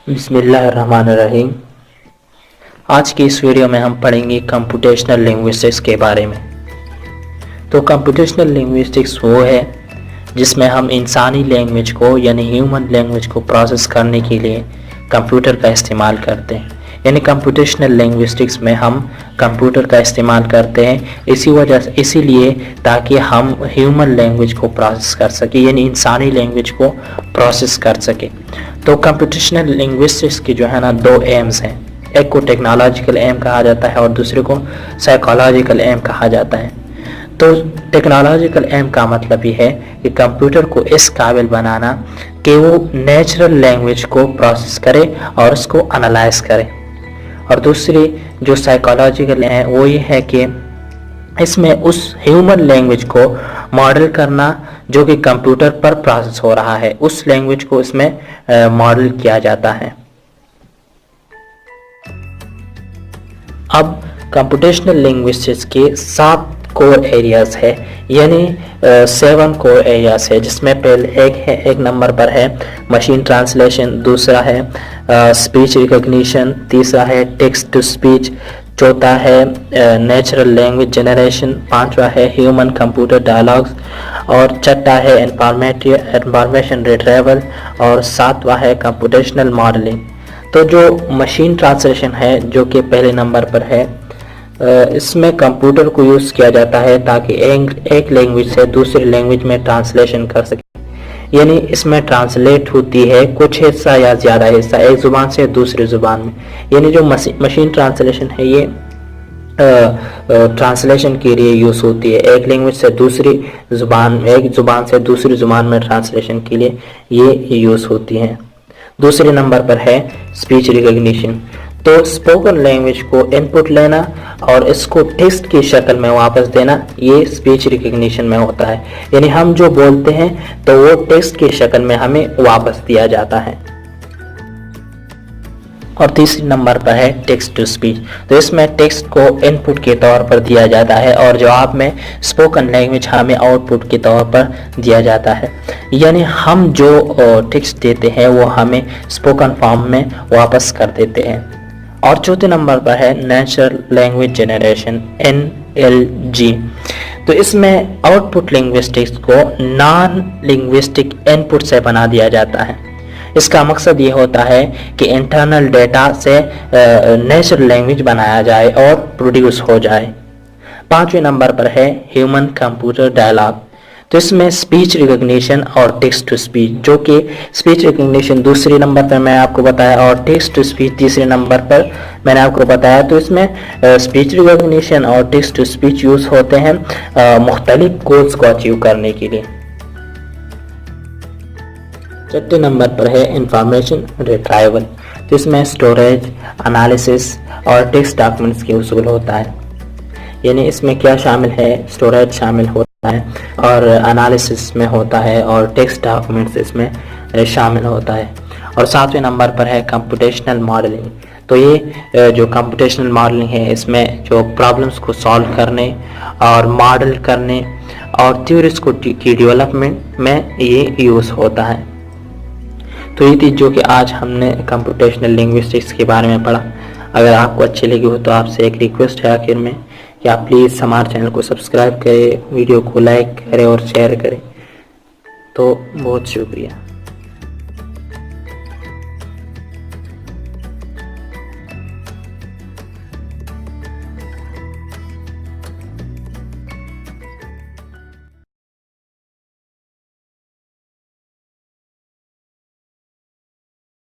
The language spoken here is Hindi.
बिस्मिल्लाहिर्रहमानिर्रहीम। आज की इस वीडियो में हम पढ़ेंगे कंप्यूटेशनल लिंग्विस्टिक्स के बारे में। तो कंप्यूटेशनल लिंग्विस्टिक्स वो है जिसमें हम इंसानी लैंग्वेज को यानी ह्यूमन लैंग्वेज को प्रोसेस करने के लिए कंप्यूटर का इस्तेमाल करते हैं। यानी कंप्यूटेशनल लिंग्विस्टिक्स में हम कंप्यूटर का इस्तेमाल करते हैं इसीलिए ताकि हम ह्यूमन लैंग्वेज को प्रोसेस कर सके, यानी इंसानी लैंग्वेज को प्रोसेस कर सके। तो कंप्यूटेशनल लिंग्विस्टिक्स की जो है ना दो एम्स हैं, एक को टेक्नोलॉजिकल एम कहा जाता है और दूसरे को साइकोलॉजिकल एम कहा जाता है। तो टेक्नोलॉजिकल एम का मतलब ये है कि कंप्यूटर को इस काबिल बनाना कि वो नेचुरल लैंग्वेज को प्रोसेस करे और उसको एनालाइज करे। और दूसरी जो साइकोलॉजिकल है वो ये है कि इसमें उस ह्यूमन लैंग्वेज को मॉडल करना जो कि कंप्यूटर पर प्रोसेस हो रहा है, उस लैंग्वेज को इसमें मॉडल किया जाता है। अब कंप्यूटेशनल लिंग्विस्टिक्स के 7 कोर एरियाज है, यानी 7 कोर एरियाज है, जिसमें पहले एक नंबर पर है मशीन ट्रांसलेशन, दूसरा है स्पीच रिकॉग्निशन, तीसरा है टेक्स्ट टू स्पीच, चौथा है नेचुरल लैंग्वेज जनरेशन, पांचवा है ह्यूमन कंप्यूटर डायलॉग्स और छठा है इंफॉर्मेशन रिट्रीवल और सातवां है कंप्यूटेशनल मॉडलिंग। तो जो मशीन ट्रांसलेशन है जो कि पहले नंबर पर है, इसमें कंप्यूटर को यूज़ किया जाता है ताकि एक लैंग्वेज से दूसरी लैंग्वेज में ट्रांसलेशन कर सके। यानी इसमें ट्रांसलेट होती है कुछ हिस्सा या ज़्यादा हिस्सा एक ज़ुबान से दूसरी ज़ुबान में। यानी जो मशीन ट्रांसलेशन है ये ट्रांसलेशन के लिए यूज़ होती है, एक लैंग्वेज से दूसरी ज़ुबान, एक ज़ुबान से दूसरी ज़ुबान में ट्रांसलेशन के लिए ये यूज़ होती है। दूसरे नंबर पर है स्पीच रिकॉग्निशन। तो स्पोकन लैंग्वेज को इनपुट लेना और इसको टेक्स्ट की शक्ल में वापस देना, ये स्पीच रिकॉग्निशन में होता है। यानी हम जो बोलते हैं तो वो टेक्स्ट की शक्ल में हमें वापस दिया जाता है। और तीसरे नंबर पर है टेक्स्ट टू स्पीच। तो इसमें टेक्स्ट को इनपुट के तौर पर दिया जाता है और जवाब में स्पोकन लैंग्वेज हमें आउटपुट के तौर पर दिया जाता है। यानी हम जो टेक्स्ट देते हैं वो हमें स्पोकन फॉर्म में वापस कर देते हैं। और चौथे नंबर पर है नेचुरल लैंग्वेज जनरेशन NLG। तो इसमें आउटपुट लिंग्विस्टिक्स को नॉन लिंग्विस्टिक इनपुट से बना दिया जाता है। इसका मकसद ये होता है कि इंटरनल डेटा से नेचुरल लैंग्वेज बनाया जाए और प्रोड्यूस हो जाए। पांचवें नंबर पर है ह्यूमन कंप्यूटर डायलॉग। तो इसमें स्पीच रिकॉग्निशन और टेक्स्ट टू स्पीच, जो कि स्पीच रिकॉग्निशन दूसरे नंबर पर मैं आपको बताया और टेक्स्ट टू स्पीच तीसरे नंबर पर मैंने आपको बताया। तो इसमें स्पीच रिकॉग्निशन और टेक्स्ट टू स्पीच यूज़ होते हैं मुख्तलिफ गोल्स को अचीव करने के लिए। छठे नंबर पर है इंफॉर्मेशन रिट्रीवल। तो इसमें स्टोरेज, एनालिसिस और टेक्स्ट डॉक्यूमेंट्स के उसूल होता है। यानी इसमें क्या शामिल है, स्टोरेज शामिल होता है और एनालिसिस में होता है और टेक्स्ट डॉक्यूमेंट्स इसमें शामिल होता है। और सातवें नंबर पर है कंप्यूटेशनल मॉडलिंग। तो ये जो कंप्यूटेशनल मॉडलिंग है इसमें जो प्रॉब्लम्स को सॉल्व करने और मॉडल करने और थ्योरीज को की डेवलपमेंट में ये यूज़ होता है। तो ये थी जो कि आज हमने कंप्यूटेशनल लिंग्विस्टिक्स के बारे में पढ़ा। अगर आपको अच्छी लगी हो तो आपसे एक रिक्वेस्ट है आखिर में कि आप प्लीज़ हमारे चैनल को सब्सक्राइब करें, वीडियो को लाइक करें और शेयर करें। तो बहुत शुक्रिया।